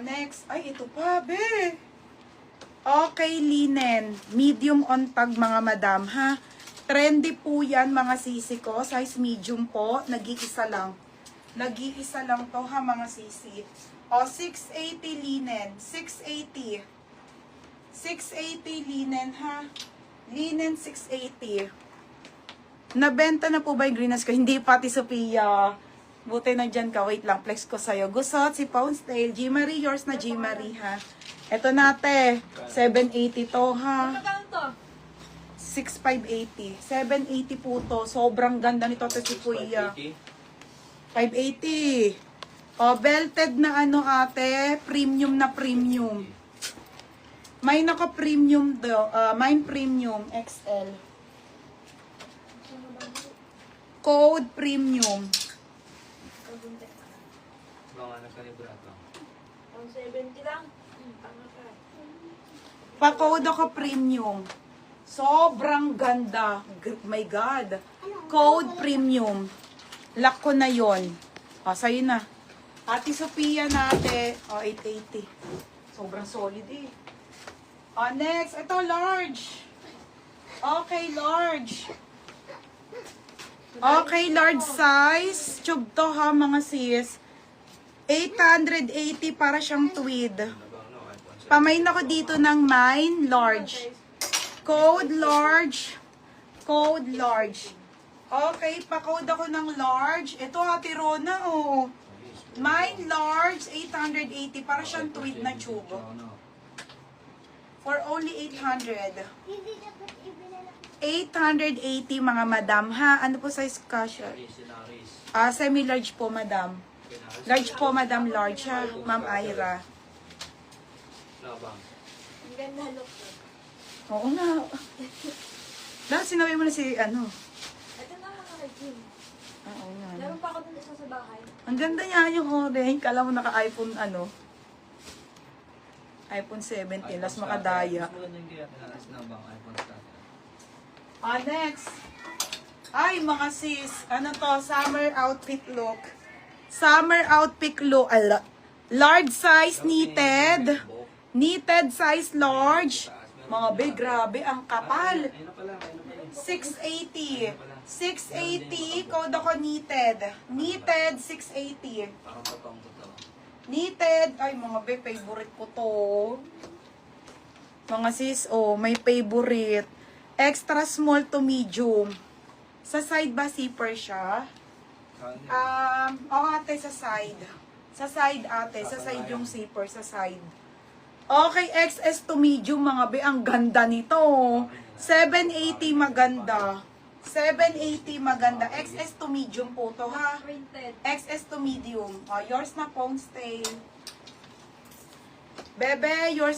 Next. Ay, ito pa, be. Okay, linen. Medium on tag, mga madam, ha? Trendy po yan, mga sisi ko. Size medium po. Nag-iisa lang. Nag-iisa lang to, ha, mga sisi. 680 linen. 680. 680 linen, ha? Linen 680. Nabenta na po ba yung greenhouse ko? Hindi, pati Sophia. Buti na dyan ka. Wait lang, flex ko sa'yo. Gusot, si Pounds Tail. G. Marie, yours na G. Marie, ha? Ito nate, 780 to, ha? Magkano to? 6580. 780 po to. Sobrang ganda nito to si Kuya. 580. Belted na ano ate, premium na premium. May naka-premium do, mine premium XL. Code premium. Mga nakalibrato. Ang 70 lang. Pa-code ako premium. Sobrang ganda. My God. Code premium. Lock ko na yon. Sa'yo na. Ate Sophia nate. 880. Sobrang solid eh. Next. Ito, large. Okay, large. Okay, large size. Tube to ha, mga sis. 880 para siyang tweed. Pamain ako dito ng mine, large. Code large. Code large. Okay, pa-code ako ng large. Ito, Ate Rona, oh. Mine large, 880. Para siyang tweed na tube. For only 800. 880, mga madam, ha? Ano po size kasha? Semi-large po, madam. Large po, madam, large, ha? Ma'am Ira. Ang ganda look. Oo nga. Dahil sinabi mo na si, ano? Ito na mga regime. Oo nga. Meron pa ako dun isa sa bahay. Ang ganda niya yung orange. Kala mo naka-iPhone, ano? iPhone 17. Las makadaya. Next. Ay, mga sis. Ano to? Summer outfit look. Summer outfit look. Large size knitted. Knitted size large. Mga big, grabe, ang kapal. 680. 680, code ako knitted. Knitted, 680. Knitted, ay mga be, favorite ko to. Mga sis, may favorite. Extra small to medium. Sa side ba zipper siya? Ate, sa side. Sa side, ate. Sa side yung zipper, sa side. Okay, XS to medium, mga be. Ang ganda nito. 780 maganda. 780 maganda. XS to medium po to, ha? Printed. XS to medium. Yours na, Pong Stay. Bebe, yours